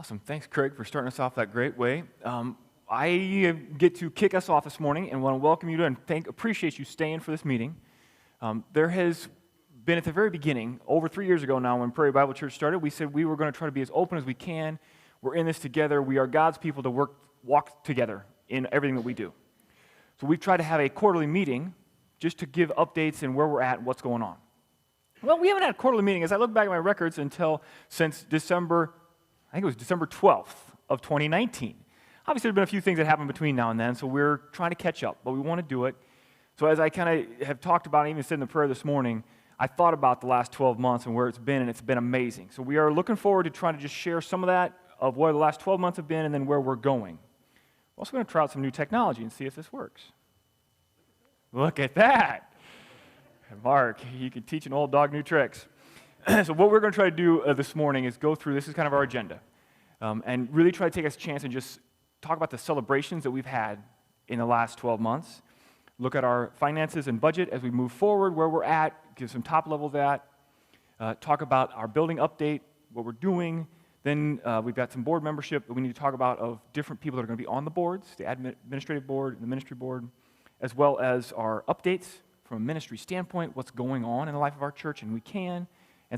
Awesome. Thanks, Craig, for starting us off that great way. I get to kick us off this morning and want to welcome you to and appreciate you staying for this meeting. There has been at the very beginning, over 3 years ago now, when Prairie Bible Church started, we said we were going to try to be as open as we can. We're in this together. We are God's people to walk together in everything that we do. So we've tried to have a quarterly meeting just to give updates and where we're at and what's going on. Well, we haven't had a quarterly meeting, as I look back at my records, since December 12th of 2019. Obviously, there have been a few things that happened between now and then, so we're trying to catch up, but we want to do it. So as I kind of have talked about, and even said in the prayer this morning, I thought about the last 12 months and where it's been, and it's been amazing. So we are looking forward to trying to just share some of that, of where the last 12 months have been, and then where we're going. We're also going to try out some new technology and see if this works. Look at that. Mark, you can teach an old dog new tricks. So what we're going to try to do this morning is go through, this is kind of our agenda, and really try to take us a chance and just talk about the celebrations that we've had in the last 12 months, look at our finances and budget as we move forward, where we're at, give some top level of that, talk about our building update, what we're doing. Then we've got some board membership that we need to talk about of different people that are going to be on the boards, the administrative board and the ministry board, as well as our updates from a ministry standpoint, what's going on in the life of our church, and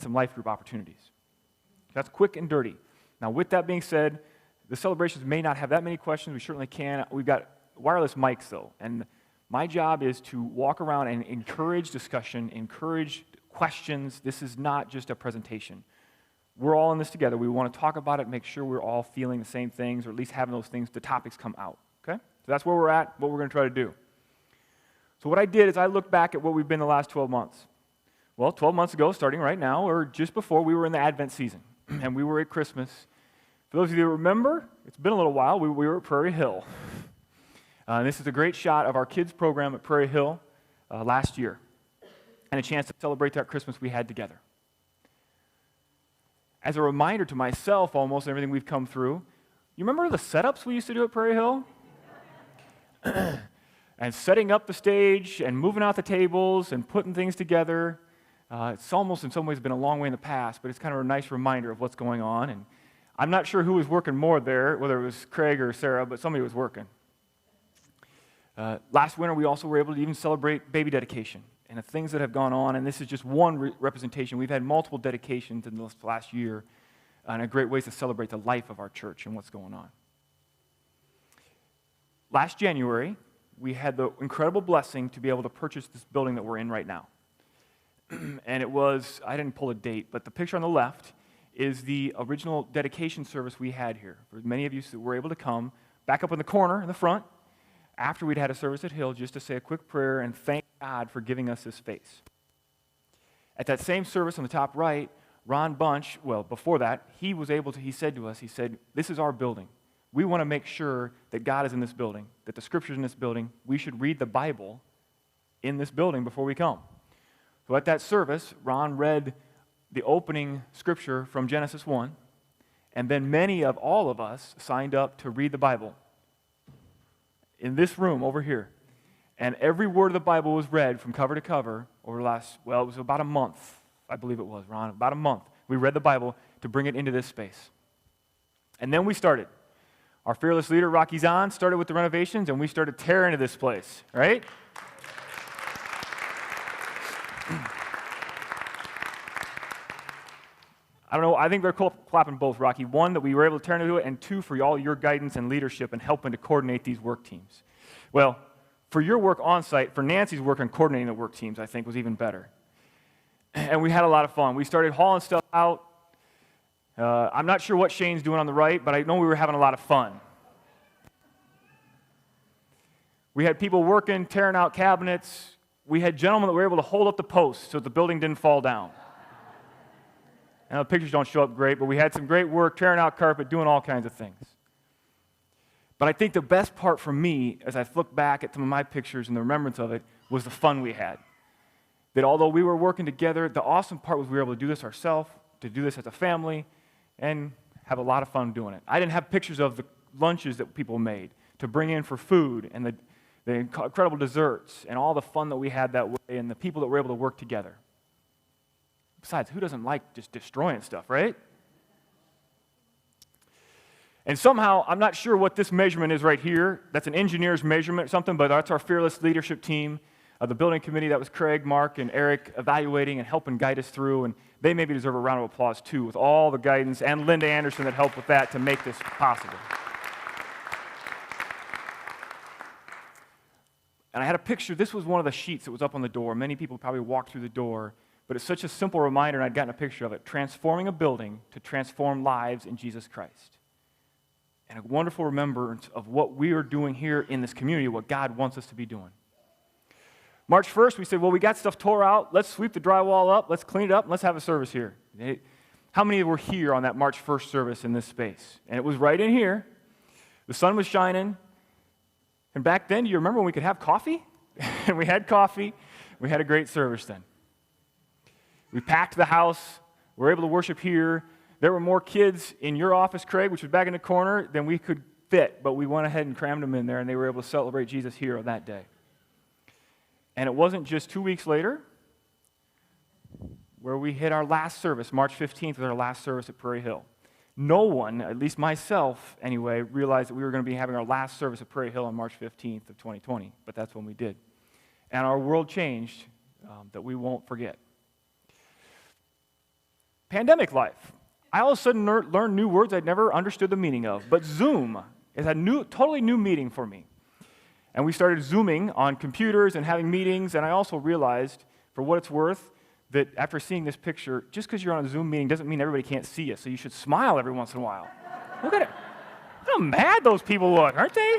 some life group opportunities. That's quick and dirty. Now, with that being said, the celebrations may not have that many questions. We certainly can. We've got wireless mics, though, and my job is to walk around and encourage discussion, encourage questions. This is not just a presentation. We're all in this together. We want to talk about it, make sure we're all feeling the same things, or at least having those things, the topics come out, okay? So that's where we're at, what we're going to try to do. So what I did is I looked back at what we've been the last 12 months. Well, 12 months ago, starting right now, or just before, we were in the Advent season, and we were at Christmas. For those of you that remember, it's been a little while, we were at Prairie Hill. This is a great shot of our kids' program at Prairie Hill last year, and a chance to celebrate that Christmas we had together. As a reminder to myself, almost, everything we've come through, you remember the setups we used to do at Prairie Hill? And setting up the stage and moving out the tables and putting things together. It's almost in some ways been a long way in the past, but it's kind of a nice reminder of what's going on. And I'm not sure who was working more there, whether it was Craig or Sarah, but somebody was working. Last winter, we also were able to even celebrate baby dedication and the things that have gone on, and this is just one representation. We've had multiple dedications in this last year, and a great ways to celebrate the life of our church and what's going on. Last January, we had the incredible blessing to be able to purchase this building that we're in right now. And it was, I didn't pull a date, but the picture on the left is the original dedication service we had here. For many of you that were able to come, back up in the corner in the front, after we'd had a service at Hill, just to say a quick prayer and thank God for giving us this space. At that same service on the top right, Ron Bunch, well, before that, he said to us, this is our building. We want to make sure that God is in this building, that the Scripture's in this building. We should read the Bible in this building before we come. So at that service, Ron read the opening Scripture from Genesis 1, and then many of all of us signed up to read the Bible in this room over here. And every word of the Bible was read from cover to cover over the last, it was about a month, I believe it was, Ron, about a month. We read the Bible to bring it into this space. And then we started. Our fearless leader, Rocky Zahn, started with the renovations, and we started tearing into this place, right? I don't know, I think they're clapping both, Rocky. One, that we were able to turn into it, and two, for all your guidance and leadership and helping to coordinate these work teams. Well, for your work on site, for Nancy's work on coordinating the work teams, I think was even better. And we had a lot of fun. We started hauling stuff out. I'm not sure what Shane's doing on the right, but I know we were having a lot of fun. We had people working, tearing out cabinets. We had gentlemen that were able to hold up the posts so the building didn't fall down. Now, the pictures don't show up great, but we had some great work, tearing out carpet, doing all kinds of things. But I think the best part for me, as I look back at some of my pictures and the remembrance of it, was the fun we had. That although we were working together, the awesome part was we were able to do this ourselves, to do this as a family, and have a lot of fun doing it. I didn't have pictures of the lunches that people made to bring in for food and the incredible desserts and all the fun that we had that way and the people that were able to work together. Besides, who doesn't like just destroying stuff, right? And somehow, I'm not sure what this measurement is right here. That's an engineer's measurement or something, but that's our fearless leadership team, the building committee. That was Craig, Mark, and Eric evaluating and helping guide us through. And they maybe deserve a round of applause, too, with all the guidance, and Linda Anderson that helped with that to make this possible. And I had a picture. This was one of the sheets that was up on the door. Many people probably walked through the door, but it's such a simple reminder, and I'd gotten a picture of it, transforming a building to transform lives in Jesus Christ. And a wonderful remembrance of what we are doing here in this community, what God wants us to be doing. March 1st, we said, well, we got stuff tore out. Let's sweep the drywall up. Let's clean it up. And let's have a service here. How many were here on that March 1st service in this space? And it was right in here. The sun was shining. And back then, do you remember when we could have coffee? And we had coffee. We had a great service then. We packed the house. We were able to worship here. There were more kids in your office, Craig, which was back in the corner, than we could fit, but we went ahead and crammed them in there, and they were able to celebrate Jesus here on that day. And it wasn't just 2 weeks later where we hit our last service. March 15th was our last service at Prairie Hill. No one, at least myself anyway, realized that we were going to be having our last service at Prairie Hill on March 15th of 2020, but that's when we did. And our world changed that we won't forget. Pandemic life. I all of a sudden learned new words I'd never understood the meaning of. But Zoom is a totally new meaning for me. And we started Zooming on computers and having meetings, and I also realized, for what it's worth, that after seeing this picture, just because you're on a Zoom meeting doesn't mean everybody can't see you, so you should smile every once in a while. Look at it. How mad those people look, aren't they?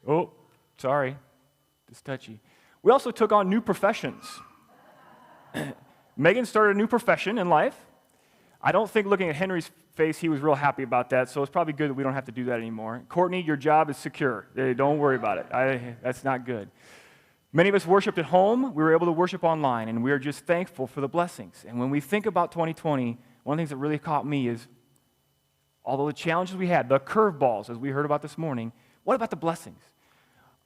Oh, sorry. It's touchy. We also took on new professions. Megan started a new profession in life. I don't think looking at Henry's face, he was real happy about that, so it's probably good that we don't have to do that anymore. Courtney, your job is secure. Don't worry about it. That's not good. Many of us worshiped at home. We were able to worship online, and we are just thankful for the blessings. And when we think about 2020, one of the things that really caught me is, although the challenges we had, the curveballs, as we heard about this morning, what about the blessings?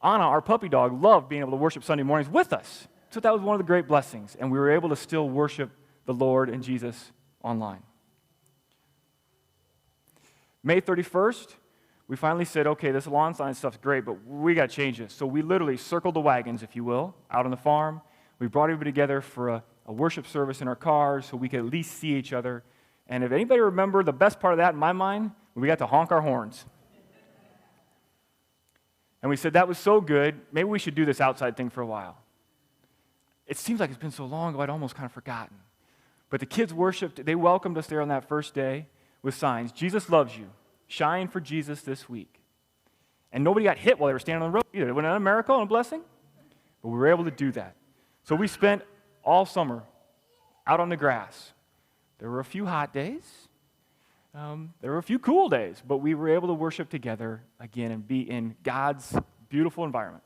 Anna, our puppy dog, loved being able to worship Sunday mornings with us. So that was one of the great blessings, and we were able to still worship the Lord and Jesus online. May 31st, we finally said, okay, this lawn sign stuff's great, but we got to change this. So we literally circled the wagons, if you will, out on the farm. We brought everybody together for a worship service in our cars so we could at least see each other. And if anybody remember the best part of that in my mind, we got to honk our horns. And we said that was so good, maybe we should do this outside thing for a while. It seems like it's been so long ago, I'd almost kind of forgotten. But the kids worshiped, they welcomed us there on that first day with signs. Jesus loves you. Shine for Jesus this week. And nobody got hit while they were standing on the road either. It wasn't a miracle and a blessing, but we were able to do that. So we spent all summer out on the grass. There were a few hot days. There were a few cool days, but we were able to worship together again and be in God's beautiful environment.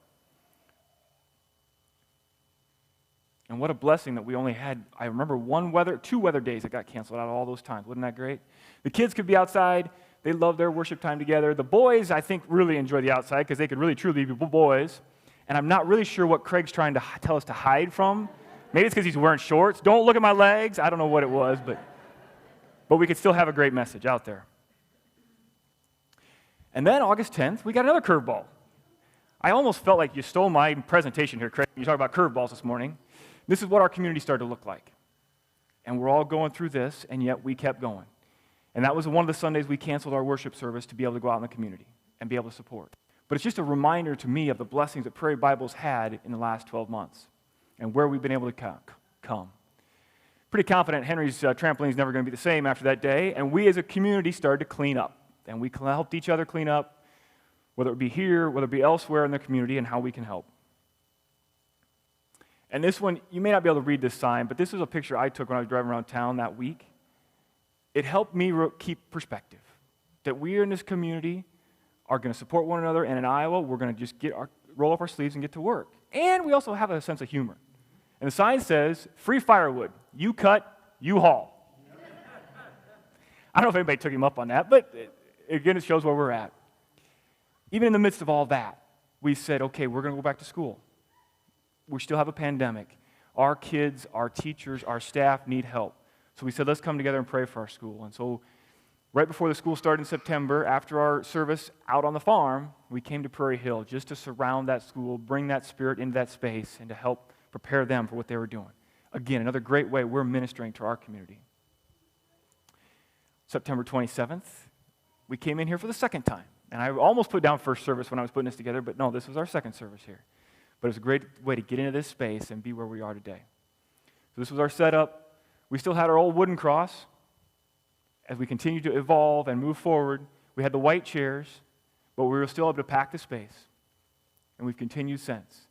And what a blessing that we only had, I remember 2 weather days that got canceled out of all those times. Wasn't that great? The kids could be outside. They loved their worship time together. The boys, I think, really enjoyed the outside because they could really, truly be boys. And I'm not really sure what Craig's trying to tell us to hide from. Maybe it's because he's wearing shorts. Don't look at my legs. I don't know what it was, but we could still have a great message out there. And then August 10th, we got another curveball. I almost felt like you stole my presentation here, Craig. You talked about curveballs this morning. This is what our community started to look like. And we're all going through this, and yet we kept going. And that was one of the Sundays we canceled our worship service to be able to go out in the community and be able to support. But it's just a reminder to me of the blessings that Prairie Bible's had in the last 12 months and where we've been able to come. Pretty confident Henry's trampoline is never going to be the same after that day, and we as a community started to clean up. And we helped each other clean up, whether it be here, whether it be elsewhere in the community, and how we can help. And this one, you may not be able to read this sign, but this is a picture I took when I was driving around town that week. It helped me keep perspective, that we in this community are going to support one another, and in Iowa, we're going to just roll up our sleeves and get to work. And we also have a sense of humor. And the sign says, free firewood. You cut, you haul. I don't know if anybody took him up on that, but again, it shows where we're at. Even in the midst of all that, we said, okay, we're going to go back to school. We still have a pandemic. Our kids, our teachers, our staff need help. So we said, let's come together and pray for our school. And so right before the school started in September, after our service out on the farm, we came to Prairie Hill just to surround that school, bring that spirit into that space, and to help prepare them for what they were doing. Again, another great way we're ministering to our community. September 27th, we came in here for the second time. And I almost put down first service when I was putting this together, but no, this was our second service here. But it was a great way to get into this space and be where we are today. So this was our setup. We still had our old wooden cross. As we continued to evolve and move forward, we had the white chairs, but we were still able to pack the space. And we've continued since.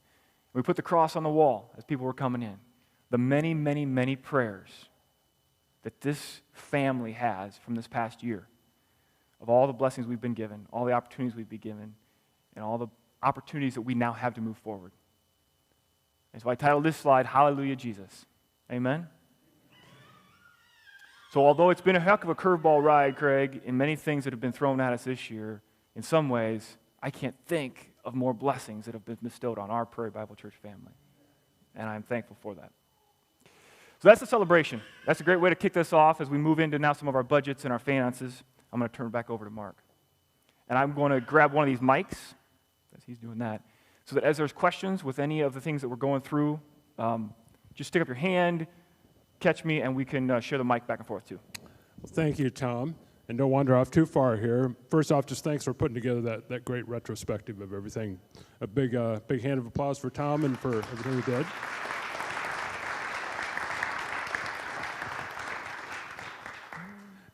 We put the cross on the wall as people were coming in. The many, many, many prayers that this family has from this past year, of all the blessings we've been given, all the opportunities we've been given, and all the opportunities that we now have to move forward. And so I titled this slide, Hallelujah, Jesus. Amen? So although it's been a heck of a curveball ride, Craig, in many things that have been thrown at us this year, in some ways, I can't think of more blessings that have been bestowed on our Prairie Bible Church family. And I'm thankful for that. So that's the celebration. That's a great way to kick this off as we move into now some of our budgets and our finances. I'm going to turn it back over to Mark. And I'm going to grab one of these mics, as he's doing that, so that as there's questions with any of the things that we're going through, just stick up your hand, catch me, and we can share the mic back and forth too. Well, thank you, Tom. And don't wander off too far here. First off, just thanks for putting together that great retrospective of everything. A big hand of applause for Tom and for everything he did.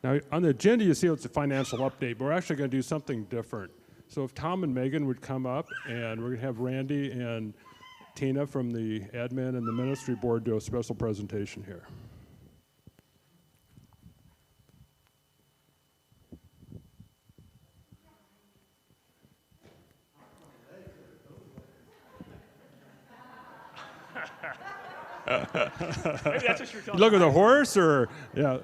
Now, on the agenda, you see it's a financial update, but we're actually going to do something different. So if Tom and Megan would come up, and we're going to have Randy and Tina from the admin and the ministry board do a special presentation here. Maybe that's what you're telling Look at the horse, or yeah.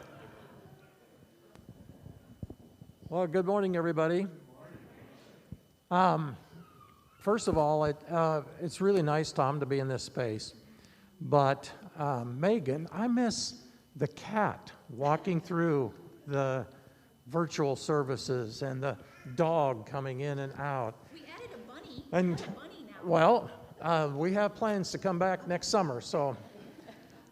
Well, good morning, everybody. First of all, it's really nice, Tom, to be in this space. But Megan, I miss the cat walking through the virtual services and the dog coming in and out. We added a bunny. And We have a bunny now. well, we have plans to come back next summer. So,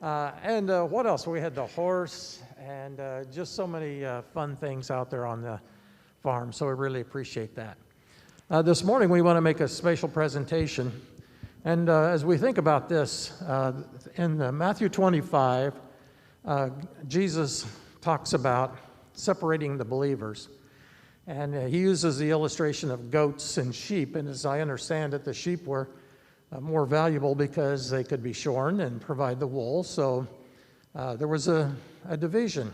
and what else? We had the horse and just so many fun things out there on the farm. So we really appreciate that. This morning we want to make a special presentation. And as we think about this, in Matthew 25, Jesus talks about separating the believers. And he uses the illustration of goats and sheep. And as I understand it, the sheep were more valuable because they could be shorn and provide the wool. So there was a division.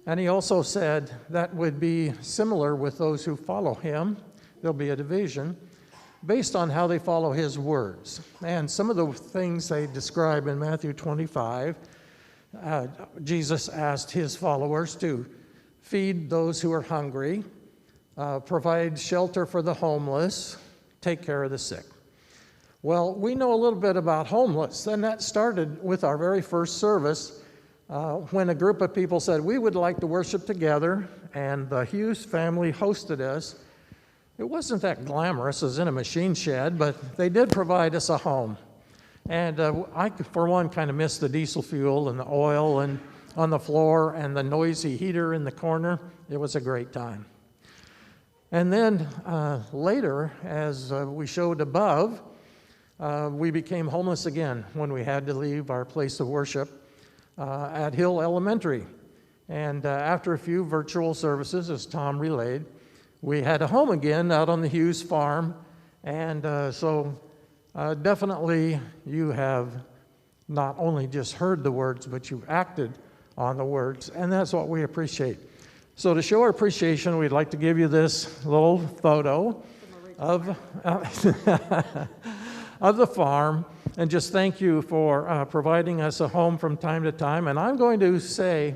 And he also said that would be similar with those who follow him. There'll be a division based on how they follow his words. And some of the things they describe in Matthew 25, Jesus asked his followers to feed those who are hungry, provide shelter for the homeless, take care of the sick. Well, we know a little bit about homeless, and that started with our very first service when a group of people said, we would like to worship together, and the Hughes family hosted us. It wasn't that glamorous as in a machine shed, but they did provide us a home. And I, for one, kind of missed the diesel fuel and the oil and on the floor and the noisy heater in the corner. It was a great time. And then later, as we showed above, we became homeless again when we had to leave our place of worship at Hill Elementary. And after a few virtual services, as Tom relayed, we had a home again out on the Hughes farm. And so definitely you have not only just heard the words, but you've acted on the words. And that's what we appreciate. So to show our appreciation, we'd like to give you this little photo of, of the farm. And just thank you for providing us a home from time to time. And I'm going to say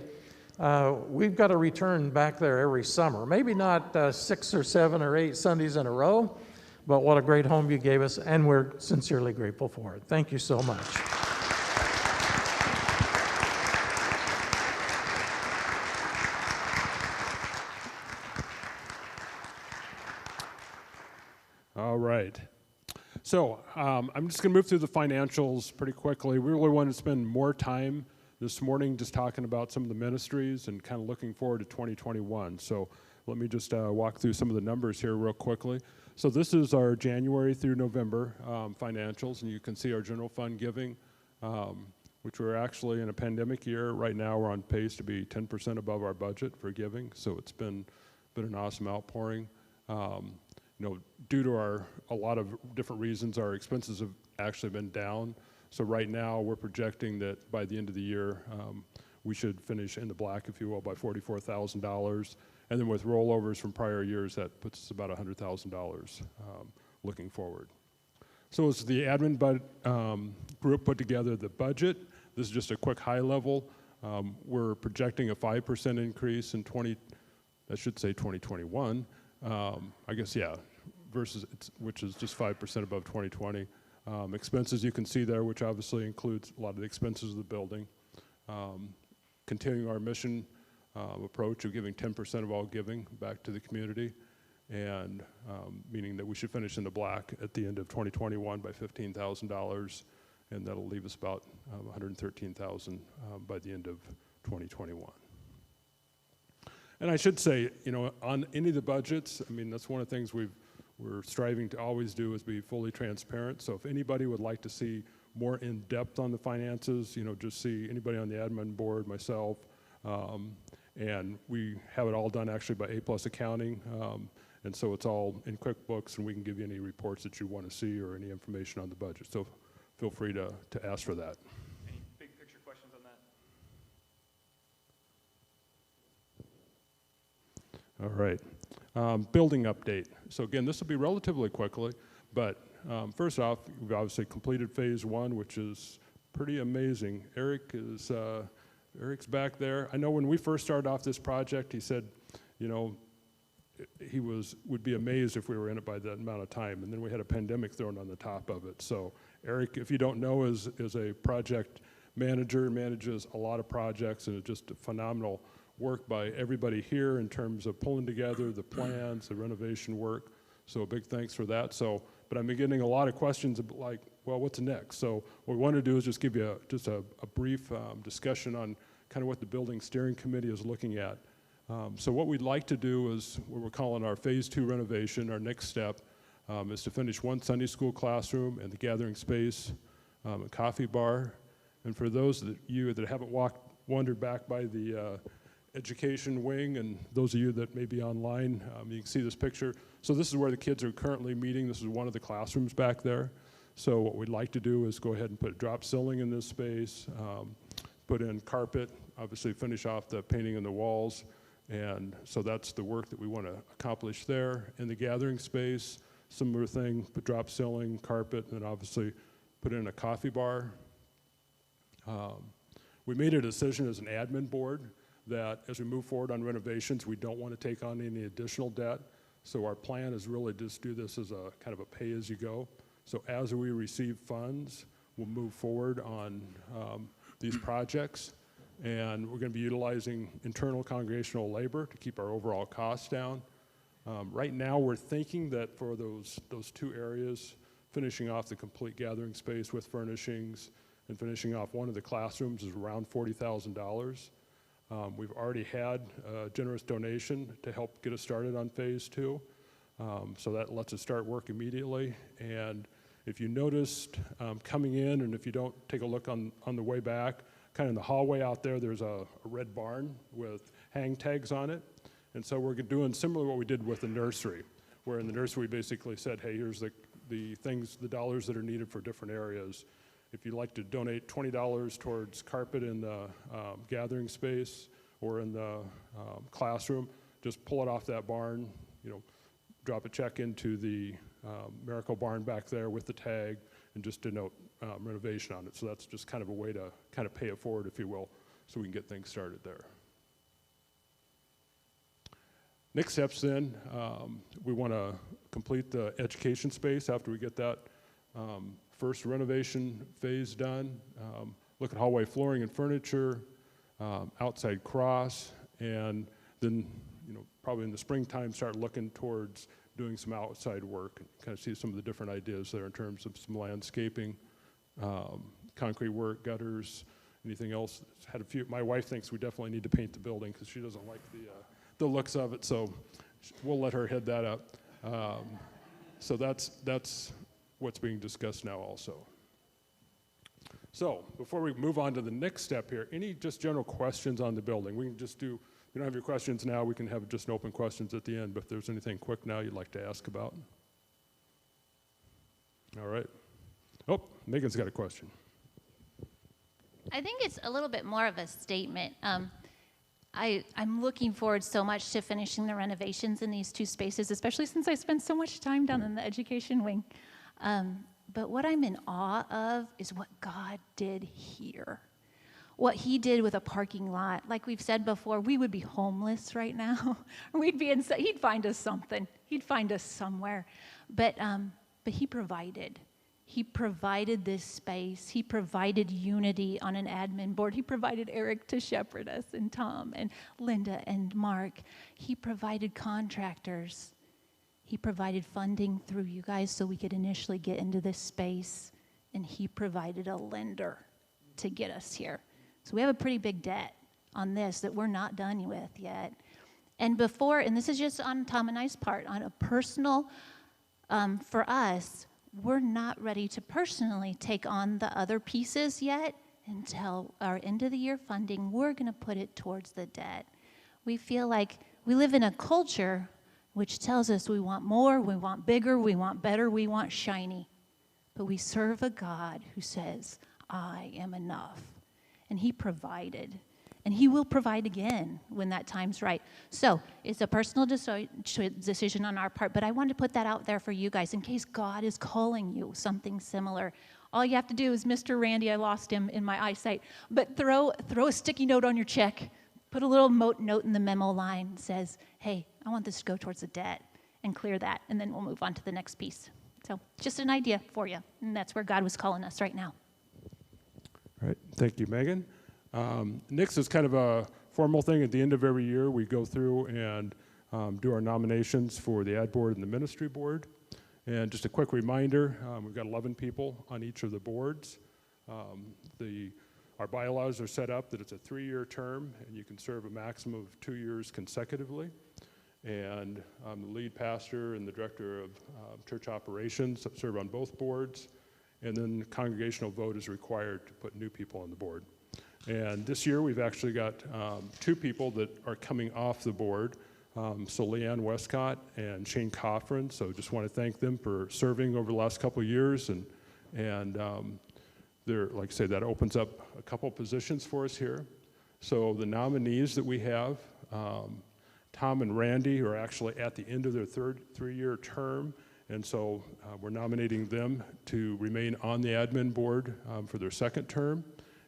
we've got to return back there every summer. Maybe not 6 or 7 or 8 Sundays in a row, but what a great home you gave us, and we're sincerely grateful for it. Thank you so much. All right. So I'm just going to move through the financials pretty quickly. We really want to spend more time this morning just talking about some of the ministries and kind of looking forward to 2021. So let me just walk through some of the numbers here real quickly. So this is our January through November financials, and you can see our general fund giving, which we're actually in a pandemic year. Right now we're on pace to be 10% above our budget for giving, so it's been an awesome outpouring. Due to a lot of different reasons, our expenses have actually been down. So right now, we're projecting that by the end of the year, we should finish in the black, if you will, by $44,000. And then with rollovers from prior years, that puts us about $100,000 looking forward. So as the admin group put together the budget, this is just a quick high level. We're projecting a 5% increase in 2021. I guess, yeah, which is just 5% above 2020. Expenses you can see there, which obviously includes a lot of the expenses of the building. Continuing our mission approach of giving 10% of all giving back to the community, and meaning that we should finish in the black at the end of 2021 by $15,000, and that'll leave us about $113,000 by the end of 2021. And I should say, on any of the budgets, I mean, that's one of the things we're striving to always do is be fully transparent. So if anybody would like to see more in depth on the finances, just see anybody on the admin board, myself, and we have it all done actually by A+ Accounting, and so it's all in QuickBooks, and we can give you any reports that you want to see or any information on the budget. So feel free to ask for that. Any big picture questions on that? All right. Building update. So again, this will be relatively quickly, but first off, we've obviously completed phase 1, which is pretty amazing. Eric's back there. I know when we first started off this project, he said, he would be amazed if we were in it by that amount of time, and then we had a pandemic thrown on the top of it. So Eric, if you don't know, is a project manager, manages a lot of projects, and it's just a phenomenal work by everybody here in terms of pulling together the plans, the renovation work. So a big thanks for that. But I've been getting a lot of questions like, well, what's next? So what we want to do is just give you a brief discussion on kind of what the building steering committee is looking at. So what we'd like to do is what we're calling our phase 2 renovation. Our next step is to finish one Sunday school classroom and the gathering space, a coffee bar. And for those of you that haven't wandered back by the education wing, and those of you that may be online, you can see this picture. So this is where the kids are currently meeting. This is one of the classrooms back there. So what we'd like to do is go ahead and put a drop ceiling in this space, put in carpet, obviously finish off the painting on the walls, and so that's the work that we want to accomplish there. In the gathering space, similar thing, put drop ceiling, carpet, and then obviously put in a coffee bar. We made a decision as an admin board that as we move forward on renovations, we don't want to take on any additional debt. So our plan is really just do this as a kind of a pay-as-you-go. So as we receive funds, we'll move forward on these projects. And we're going to be utilizing internal congregational labor to keep our overall costs down. Right now, we're thinking that for those 2 areas, finishing off the complete gathering space with furnishings and finishing off one of the classrooms is around $40,000. We've already had a generous donation to help get us started on phase 2. So that lets us start work immediately. And if you noticed coming in, and if you don't take a look on the way back, kind of in the hallway out there, there's a red barn with hang tags on it. And so we're doing similar to what we did with the nursery, where in the nursery we basically said, hey, here's the things, the dollars that are needed for different areas. If you'd like to donate $20 towards carpet in the gathering space or in the classroom, just pull it off that barn, drop a check into the Miracle Barn back there with the tag and just denote renovation on it. So that's just kind of a way to kind of pay it forward, if you will, so we can get things started there. Next steps then, we want to complete the education space after we get that first renovation phase done. Look at hallway flooring and furniture, outside cross, and then probably in the springtime start looking towards doing some outside work, and kind of see some of the different ideas there in terms of some landscaping, concrete work, gutters, anything else. Had a few. My wife thinks we definitely need to paint the building because she doesn't like the looks of it, so we'll let her head that up. So that's what's being discussed now also. So before we move on to the next step here, any just general questions on the building? We can just do, if you don't have your questions now, we can have just open questions at the end, but if there's anything quick now you'd like to ask about. All right. Oh, Megan's got a question. I think it's a little bit more of a statement. I'm looking forward so much to finishing the renovations in these two spaces, especially since I spend so much time down in the education wing. But what I'm in awe of is what God did here. What he did with a parking lot. Like we've said before, we would be homeless right now. We'd be inside. He'd find us something. He'd find us somewhere. But he provided. He provided this space. He provided unity on an admin board. He provided Eric to shepherd us, and Tom and Linda and Mark. He provided contractors. He provided funding through you guys so we could initially get into this space. And he provided a lender to get us here. So we have a pretty big debt on this that we're not done with yet. And before, and this is just on Tom and I's part, on a personal, for us, we're not ready to personally take on the other pieces yet until our end of the year funding. We're going to put it towards the debt. We feel like we live in a culture which tells us we want more, we want bigger, we want better, we want shiny. But we serve a God who says, I am enough. And he provided. And he will provide again when that time's right. So it's a personal decision on our part, but I wanted to put that out there for you guys in case God is calling you something similar. All you have to do is, Mr. Randy, I lost him in my eyesight, but throw a sticky note on your check. Put a little note in the memo line that says, hey, I want this to go towards the debt, and clear that, and then we'll move on to the next piece. So just an idea for you, and that's where God was calling us right now. All right, thank you, Megan. Next is kind of a formal thing. At the end of every year, we go through and do our nominations for the ad board and the ministry board. And just a quick reminder, we've got 11 people on each of the boards. Our bylaws are set up that it's a 3-year term, and you can serve a maximum of 2 years consecutively. And the lead pastor and the director of church operations serve on both boards. And then the congregational vote is required to put new people on the board. And this year we've actually got 2 people that are coming off the board. So Leanne Westcott and Shane Coffrin. So just want to thank them for serving over the last couple of years. And they're, like I say, that opens up a couple positions for us here. So the nominees that we have, Tom and Randy are actually at the end of their 3-year term. And so we're nominating them to remain on the admin board for their 2nd term.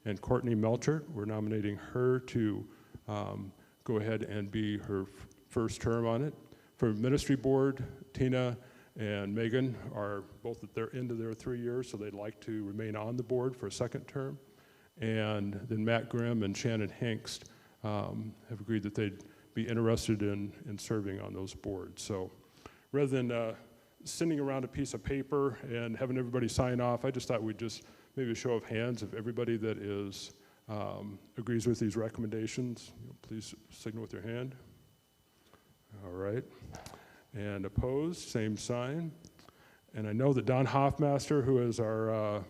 And Courtney Melcher, we're nominating her to go ahead and be her first term on it. For ministry board, Tina and Megan are both at their end of their 3 years, so they'd like to remain on the board for a 2nd term. And then Matt Grimm and Shannon Hengst have agreed that they'd be interested in serving on those boards. So rather than sending around a piece of paper and having everybody sign off, I just thought we'd just maybe a show of hands of everybody that is agrees with these recommendations. Please signal with your hand. All right. And opposed, same sign. And I know that Don Hoffmaster, who is our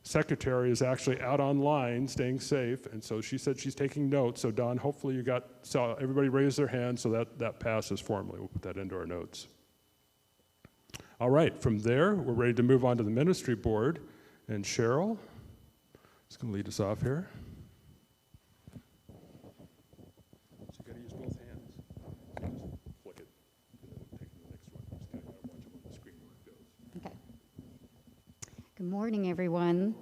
secretary, is actually out online staying safe, and so she said she's taking notes. So Don, hopefully you saw everybody raise their hand, so that passes formally. We'll put that into our notes. All right, from there, we're ready to move on to the ministry board. And Cheryl is going to lead us off here. So you got to use both hands. So just flick it, and then we'll take the next one. Just kind of got to watch it on the screen where it goes. Okay. Good morning, everyone.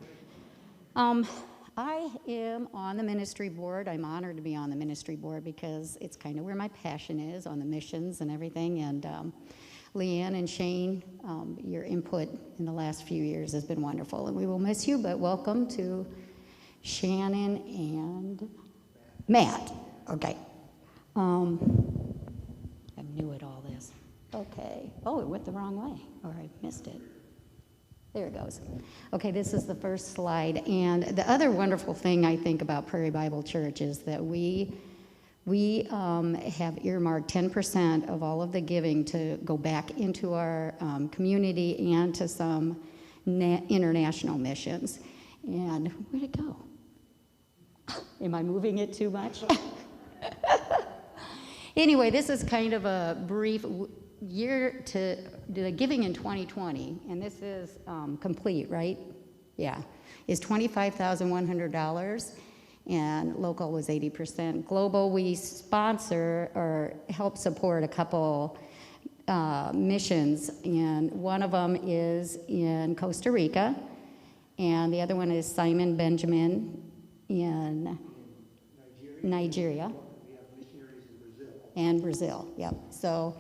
I am on the ministry board. I'm honored to be on the ministry board because it's kind of where my passion is, on the missions and everything. And Leanne and Shane, your input in the last few years has been wonderful, and we will miss you, but welcome to Shannon and Matt. Okay. I'm new at all this. Okay. Oh, it went the wrong way, or I missed it. There it goes. Okay, this is the first slide. And the other wonderful thing I think about Prairie Bible Church is that we have earmarked 10% of all of the giving to go back into our community and to some international missions. And where'd it go? Am I moving it too much? Anyway, this is kind of a brief year to the giving in 2020, and this is complete, right? Yeah, is $25,100, and local was 80%. Global, we sponsor or help support a couple missions, and one of them is in Costa Rica, and the other one is Simon Benjamin in Nigeria. We have missionaries in Brazil. And Brazil, yep. So,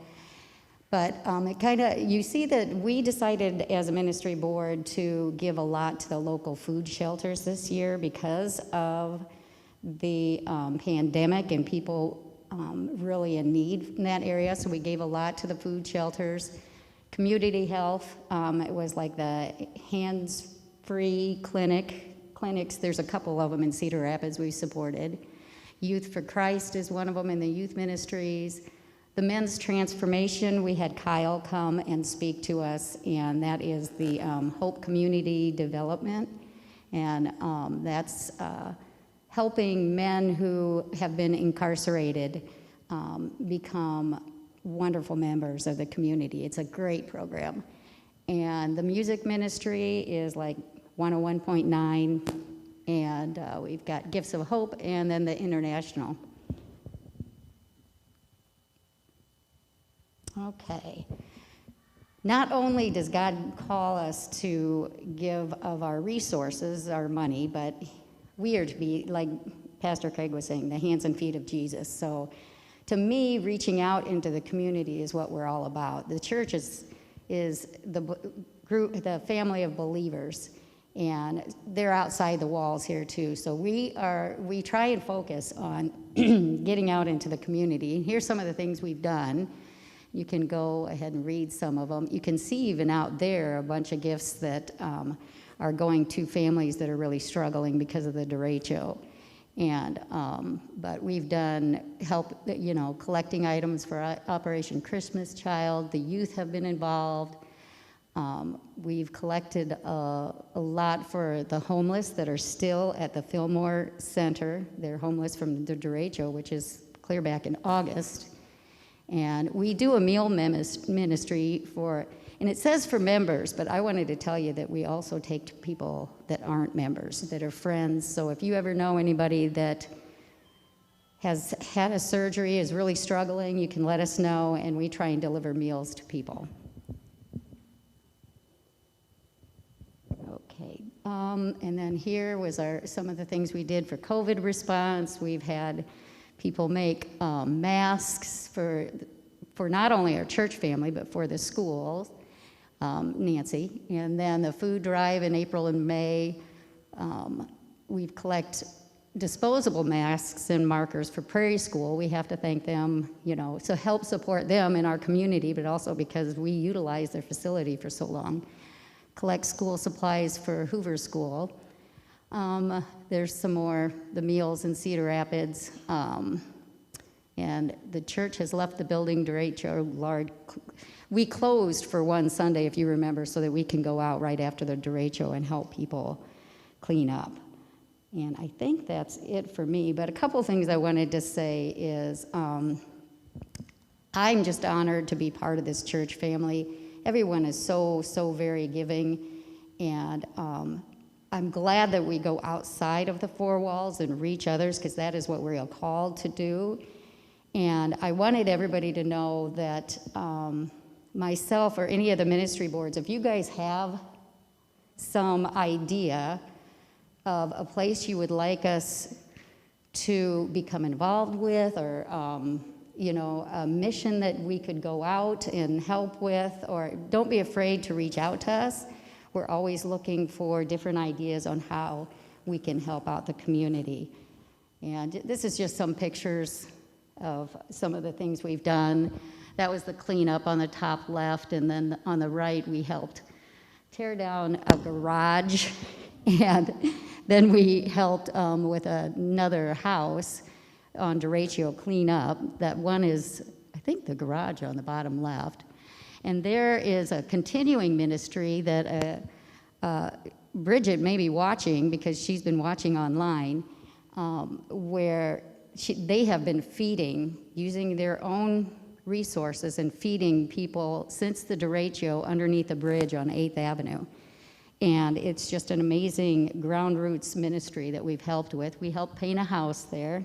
but it kind of, you see that we decided as a ministry board to give a lot to the local food shelters this year because of the pandemic and people really in need in that area. So we gave a lot to the food shelters. Community health, it was like the hands-free clinics. There's a couple of them in Cedar Rapids we supported. Youth for Christ is one of them in the youth ministries. The men's transformation, we had Kyle come and speak to us, and that is the Hope Community Development. And that's helping men who have been incarcerated become wonderful members of the community. It's a great program. And the music ministry is like 101.9, and we've got Gifts of Hope, and then the international. Okay. Not only does God call us to give of our resources, our money, but we are to be, like Pastor Craig was saying, the hands and feet of Jesus. So to me, reaching out into the community is what we're all about. The church is the group, the family of believers, and they're outside the walls here too. So we try and focus on getting out into the community. And here's some of the things we've done. You can go ahead and read some of them. You can see even out there a bunch of gifts that are going to families that are really struggling because of the derecho. And but we've done help, collecting items for Operation Christmas Child. The youth have been involved. We've collected a lot for the homeless that are still at the Fillmore Center. They're homeless from the derecho, which is clear back in August. And we do a meal ministry for, and it says for members, but I wanted to tell you that we also take to people that aren't members, that are friends. So if you ever know anybody that has had a surgery, is really struggling, you can let us know, and we try and deliver meals to people. Okay, and then here was some of the things we did for COVID response. We've had people make masks for not only our church family, but for the schools, Nancy. And then the food drive in April and May, we've collected disposable masks and markers for Prairie School. We have to thank them, to help support them in our community, but also because we utilize their facility for so long. Collect school supplies for Hoover School. There's some more, the meals in Cedar Rapids. And the church has left the building derecho. We closed for one Sunday, if you remember, so that we can go out right after the derecho and help people clean up. And I think that's it for me. But a couple things I wanted to say is I'm just honored to be part of this church family. Everyone is so very giving. And I'm glad that we go outside of the four walls and reach others, because that is what we're called to do. And I wanted everybody to know that myself or any of the ministry boards, if you guys have some idea of a place you would like us to become involved with, or a mission that we could go out and help with, or don't be afraid to reach out to us. We're always looking for different ideas on how we can help out the community. And this is just some pictures of some of the things we've done. That was the cleanup on the top left, and then on the right, we helped tear down a garage, and then we helped with another house on Derecho clean up. That one is, I think, the garage on the bottom left. And there is a continuing ministry that Bridget may be watching, because she's been watching online, where they have been feeding, using their own resources and feeding people since the derecho underneath the bridge on 8th Avenue. And it's just an amazing ground roots ministry that we've helped with. We helped paint a house there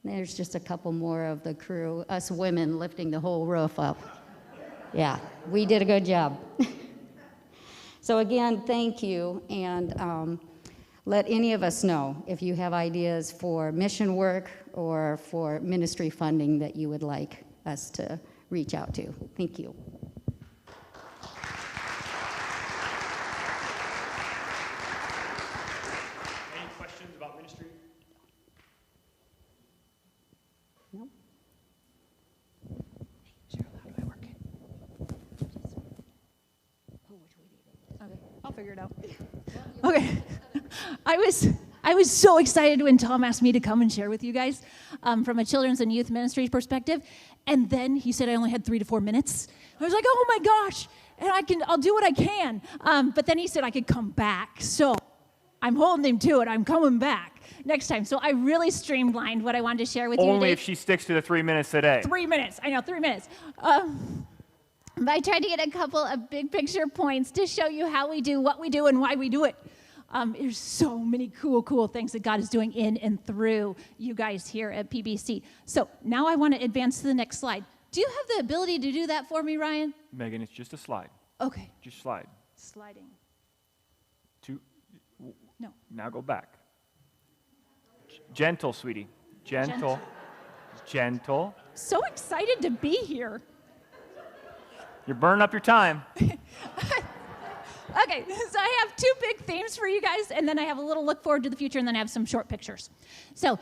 there's just a couple more of the crew, us women lifting the whole roof up. Yeah, we did a good job. So again, thank you, and let any of us know if you have ideas for mission work or for ministry funding that you would like us to reach out to. Thank you. Any questions about ministry? No? Cheryl, how do I work it? Okay, I'll figure it out. Okay. I was so excited when Tom asked me to come and share with you guys from a children's and youth ministry perspective. And then he said I only had 3 to 4 minutes. I was like, oh my gosh, and I'll do what I can. But then he said I could come back. So I'm holding him to it. I'm coming back next time. So I really streamlined what I wanted to share with you today. Only if she sticks to the 3 minutes today. 3 minutes. I know, 3 minutes. But I tried to get a couple of big picture points to show you how we do what we do and why we do it. There's so many cool things that God is doing in and through you guys here at PBC. So now I want to advance to the next slide. Do you have the ability to do that for me, Ryan? Megan, it's just a slide. Okay. Just slide. Sliding. No. Now go back. Gentle, sweetie. Gentle. Gentle. So excited to be here. You're burning up your time. Okay, so I have 2 big themes for you guys, and then I have a little look forward to the future, and then I have some short pictures. So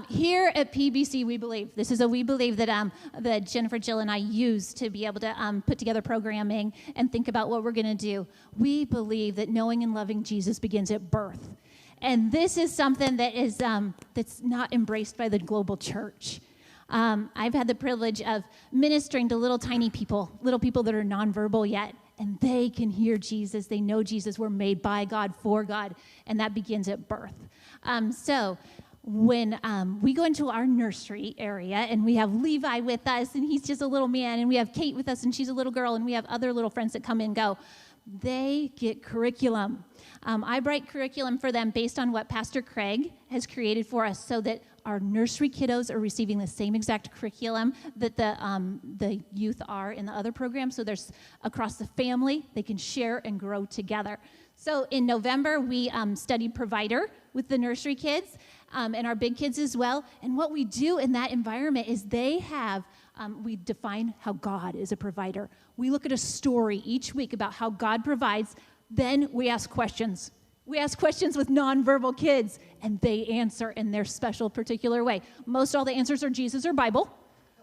here at PBC, we believe that Jennifer, Jill, and I use to be able to put together programming and think about what we're going to do. We believe that knowing and loving Jesus begins at birth. And this is something that is that's not embraced by the global church. I've had the privilege of ministering to little tiny people that are nonverbal yet, and they can hear Jesus. They know Jesus. We're made by God, for God, and that begins at birth. So when we go into our nursery area, and we have Levi with us, and he's just a little man, and we have Kate with us, and she's a little girl, and we have other little friends that come and go, they get curriculum. I write curriculum for them based on what Pastor Craig has created for us, so that our nursery kiddos are receiving the same exact curriculum that the youth are in the other programs. So there's across the family, they can share and grow together. So in November, we studied Provider with the nursery kids and our big kids as well. And what we do in that environment is we define how God is a provider. We look at a story each week about how God provides. Then we ask questions. We ask questions with nonverbal kids, and they answer in their special, particular way. Most all the answers are Jesus or Bible.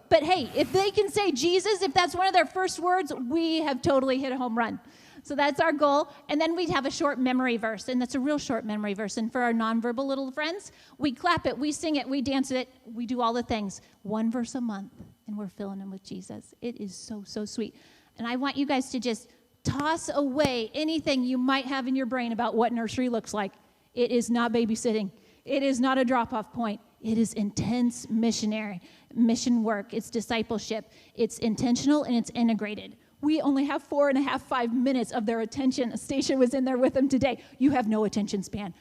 But hey, if they can say Jesus, if that's one of their first words, we have totally hit a home run. So that's our goal. And then we have a short memory verse, and that's a real short memory verse. And for our nonverbal little friends, we clap it, we sing it, we dance it, we do all the things. 1 verse a month, and we're filling them with Jesus. It is so, so sweet. And I want you guys to just toss away anything you might have in your brain about what nursery looks like. It is not babysitting. It is not a drop-off point. It is intense mission work. It's discipleship. It's intentional, and it's integrated. We only have 4.5, 5 minutes of their attention. Stacia was in there with them today. You have no attention span,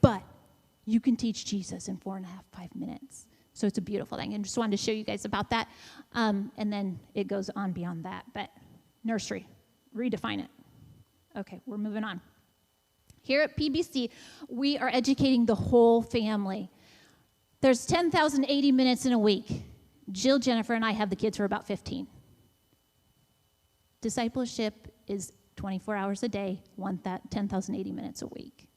but you can teach Jesus in 4.5, 5 minutes. So it's a beautiful thing. And just wanted to show you guys about that. And then it goes on beyond that. But nursery. Redefine it. Okay, we're moving on. Here at PBC, we are educating the whole family. There's 10,080 minutes in a week. Jill, Jennifer, and I have the kids for about 15. Discipleship is 24 hours a day, 10,080 minutes a week.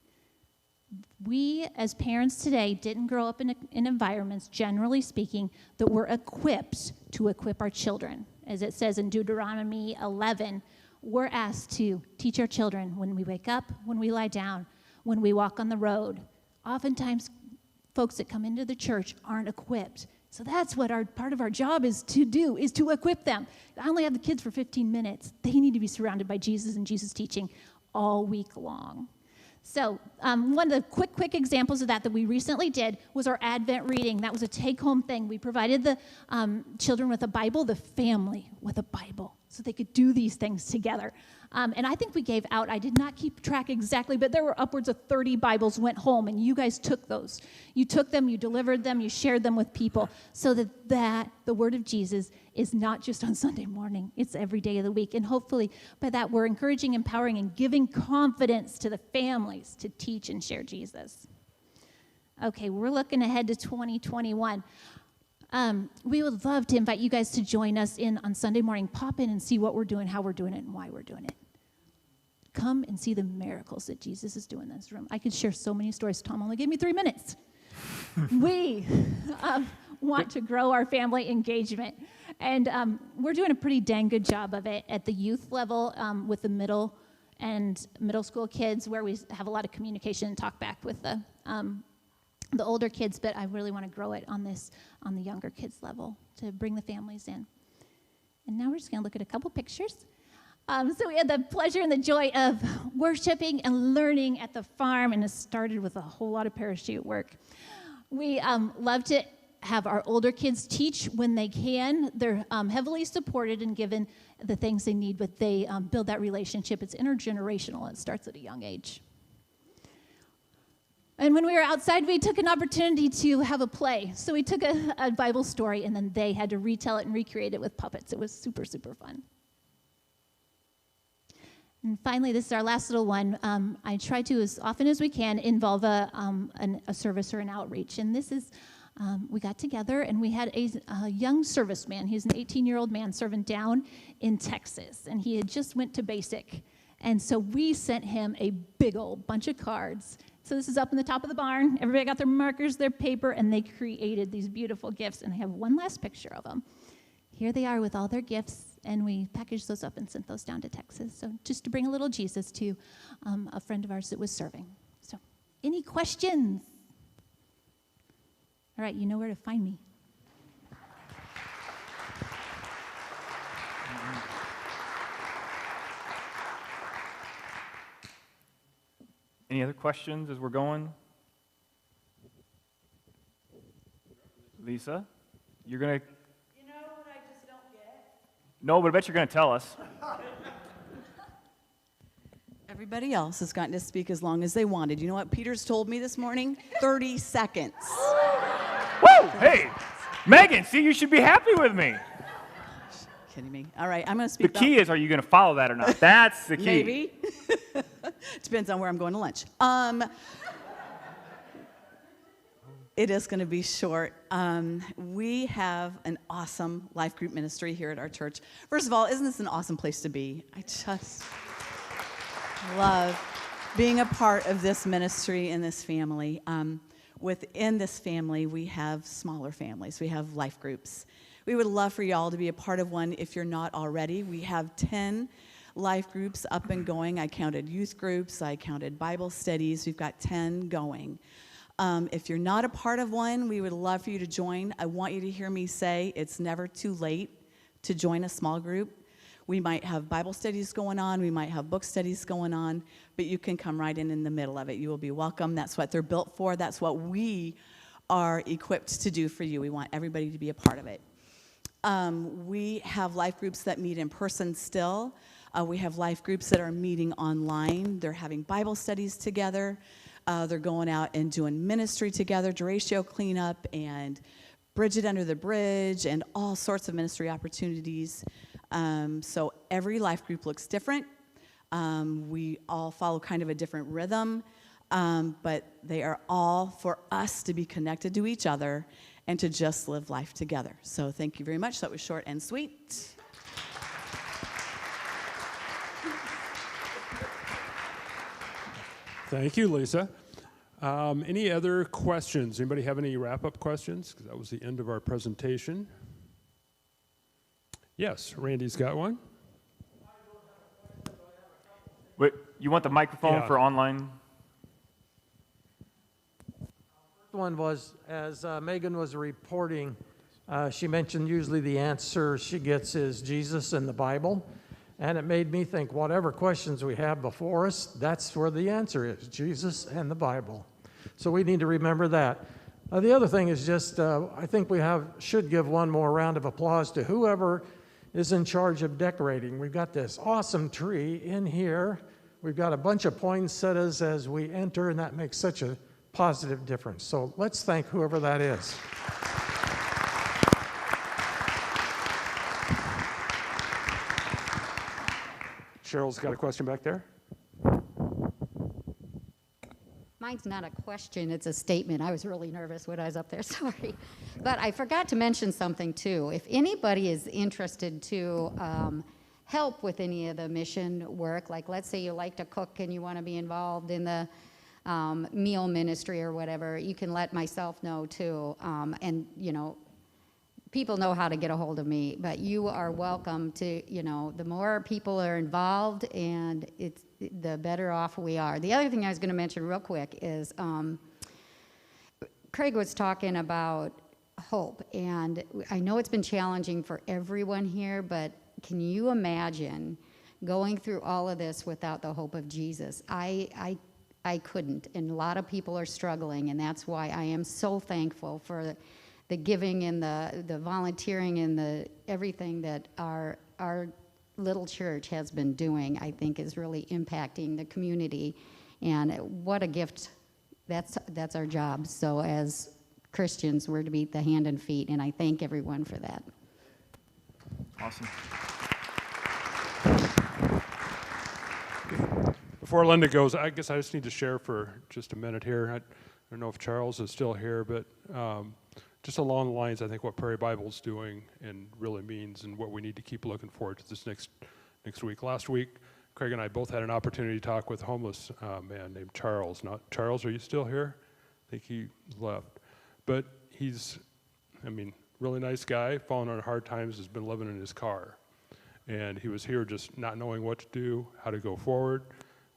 We, as parents today, didn't grow up in environments, generally speaking, that were equipped to equip our children. As it says in Deuteronomy 11, we're asked to teach our children when we wake up, when we lie down, when we walk on the road. Oftentimes, folks that come into the church aren't equipped. So that's what part of our job is to do, is to equip them. I only have the kids for 15 minutes. They need to be surrounded by Jesus and Jesus teaching all week long. So one of the quick examples of that we recently did was our Advent reading. That was a take-home thing. We provided the children with a Bible, the family with a Bible, so they could do these things together. And I think we gave out, I did not keep track exactly, but there were upwards of 30 Bibles went home, and you guys took those. You took them, you delivered them, you shared them with people, so that the Word of Jesus is not just on Sunday morning, it's every day of the week. And hopefully by that we're encouraging, empowering, and giving confidence to the families to teach and share Jesus. Okay, we're looking ahead to 2021. We would love to invite you guys to join us on Sunday morning. Pop in and see what we're doing, how we're doing it, and why we're doing it. Come and see the miracles that Jesus is doing in this room. I could share so many stories. Tom only gave me 3 minutes. We want to grow our family engagement. And we're doing a pretty dang good job of it at the youth level with the middle school kids, where we have a lot of communication and talk back with the older kids, but I really want to grow it on the younger kids level to bring the families in. And now we're just going to look at a couple pictures. So we had the pleasure and the joy of worshiping and learning at the farm, and it started with a whole lot of parachute work. We love to have our older kids teach when they can. They're heavily supported and given the things they need, but they build that relationship. It's intergenerational. It starts at a young age. And when we were outside, we took an opportunity to have a play. So we took a Bible story, and then they had to retell it and recreate it with puppets. It was super, super fun. And finally, this is our last little one. I try to, as often as we can, involve a service or an outreach. And this is, we got together, and we had a young serviceman. He's an 18-year-old man serving down in Texas, and he had just went to basic. And so we sent him a big old bunch of cards. So this is up in the top of the barn. Everybody got their markers, their paper, and they created these beautiful gifts. And I have one last picture of them. Here they are with all their gifts, and we packaged those up and sent those down to Texas. So just to bring a little Jesus to a friend of ours that was serving. So any questions? All right, you know where to find me. Any other questions as we're going? Lisa, you're going to... You know what I just don't get? No, but I bet you're going to tell us. Everybody else has gotten to speak as long as they wanted. You know what Peter's told me this morning? 30 seconds. Woo! Hey, Megan, see, you should be happy with me. Kidding me. All right, I'm going to speak The key is, are you going to follow that or not? That's the key. Maybe. Depends on where I'm going to lunch. It is going to be short. We have an awesome life group ministry here at our church. First of all, isn't this an awesome place to be? I just love being a part of this ministry and this family. Within this family, we have smaller families. We have life groups. We would love for y'all to be a part of one if you're not already. We have 10 life groups up and going. I counted youth groups. I counted Bible studies. We've got 10 going. If you're not a part of one, we would love for you to join. I want you to hear me say it's never too late to join a small group. We might have Bible studies going on. We might have book studies going on, but you can come right in the middle of it. You will be welcome. That's what they're built for. That's what we are equipped to do for you. We want everybody to be a part of it. We have life groups that meet in person still. We have life groups that are meeting online. They're having Bible studies together. They're going out and doing ministry together, derecho cleanup and Bridget Under the Bridge and all sorts of ministry opportunities. So every life group looks different. We all follow kind of a different rhythm, but they are all for us to be connected to each other and to just live life together. So thank you very much. That was short and sweet. Thank you, Lisa. Any other questions? Anybody have any wrap-up questions? 'Cause that was the end of our presentation. Yes, Randy's got one. Wait, you want the microphone Yeah. for online? One was, as Megan was reporting, she mentioned usually the answer she gets is Jesus and the Bible. And it made me think, whatever questions we have before us, that's where the answer is, Jesus and the Bible. So we need to remember that. The other thing is just, I think we should give one more round of applause to whoever is in charge of decorating. We've got this awesome tree in here. We've got a bunch of poinsettias as we enter, and that makes such a positive difference. So let's thank whoever that is. Cheryl's got a question back there. Mine's not a question, it's a statement. I was really nervous when I was up there, sorry. But I forgot to mention something too. If anybody is interested to help with any of the mission work, like let's say you like to cook and you want to be involved in the meal ministry or whatever, you can let myself know too. And, you know, people know how to get a hold of me, but you are welcome to, you know, the more people are involved and the better off we are. The other thing I was going to mention real quick is Craig was talking about hope, and I know it's been challenging for everyone here, but can you imagine going through all of this without the hope of Jesus? I couldn't, and a lot of people are struggling, and that's why I am so thankful for the giving and the volunteering and the everything that our little church has been doing. I think is really impacting the community, and what a gift. That's our job. So as Christians, we're to be the hand and feet, and I thank everyone for that. Awesome. Before Linda goes, I guess I just need to share for just a minute here. I don't know if Charles is still here, but just along the lines, I think what Prairie Bible is doing and really means, and what we need to keep looking forward to this next week. Last week, Craig and I both had an opportunity to talk with a homeless man named Charles. Charles, are you still here? I think he left. But he's, really nice guy, fallen on hard times, has been living in his car. And he was here just not knowing what to do, how to go forward.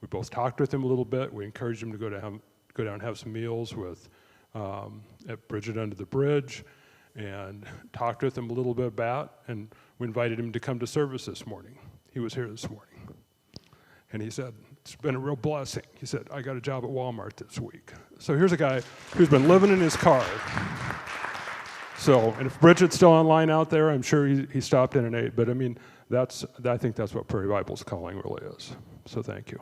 We both talked with him a little bit. We encouraged him to go down and have some meals with at Bridget Under the Bridge, and talked with him a little bit about, and we invited him to come to service this morning. He was here this morning. And he said, it's been a real blessing. He said, I got a job at Walmart this week. So here's a guy who's been living in his car. So, and if Bridget's still online out there, I'm sure he stopped in and ate. But I think that's what Prairie Bible's calling really is. So thank you.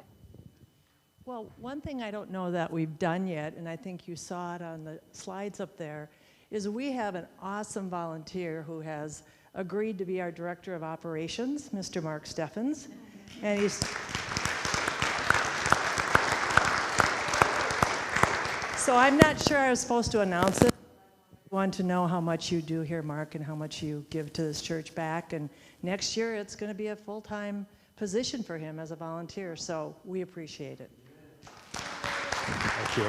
Well, one thing I don't know that we've done yet, and I think you saw it on the slides up there, is we have an awesome volunteer who has agreed to be our Director of Operations, Mr. Mark Steffens. And he's... So I'm not sure I was supposed to announce it. I want to know how much you do here, Mark, and how much you give to this church back. And next year, it's going to be a full-time position for him as a volunteer, so we appreciate it. Thank you.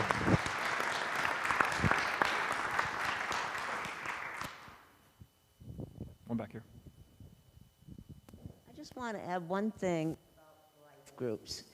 One back here. I just want to add one thing about life groups,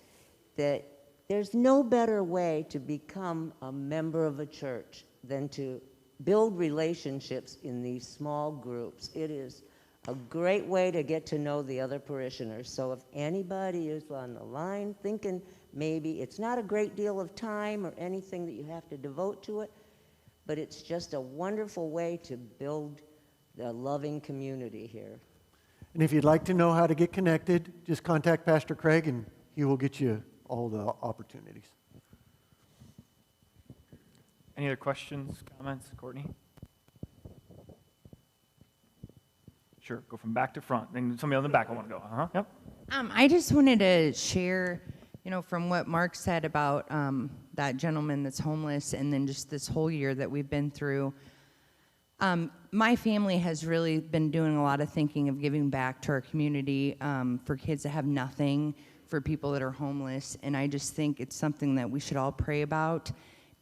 that there's no better way to become a member of a church than to build relationships in these small groups. It is a great way to get to know the other parishioners. So if anybody is on the line thinking maybe it's not a great deal of time or anything that you have to devote to it, but it's just a wonderful way to build a loving community here. And if you'd like to know how to get connected, just contact Pastor Craig and he will get you all the opportunities. Any other questions, comments, Courtney? Sure, go from back to front. And somebody on the back, I want to go. Yep. I just wanted to share, from what Mark said about that gentleman that's homeless, and then just this whole year that we've been through. My family has really been doing a lot of thinking of giving back to our community for kids that have nothing, for people that are homeless, and I just think it's something that we should all pray about,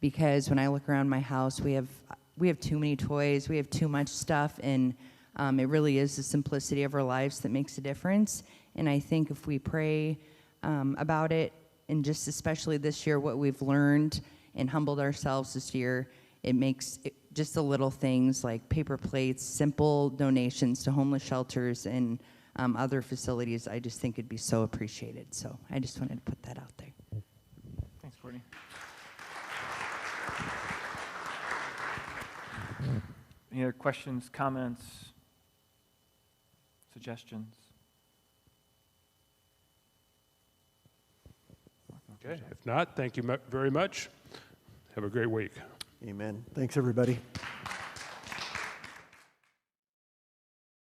because when I look around my house, we have too many toys, we have too much stuff, and it really is the simplicity of our lives that makes a difference. And I think if we pray about it, and just especially this year, what we've learned and humbled ourselves this year, it makes just the little things like paper plates, simple donations to homeless shelters and other facilities, I just think it'd be so appreciated. So I just wanted to put that out there. Thanks, Courtney. Any other questions, comments, suggestions? Okay, if not, thank you very much. Have a great week. Amen. Thanks, everybody.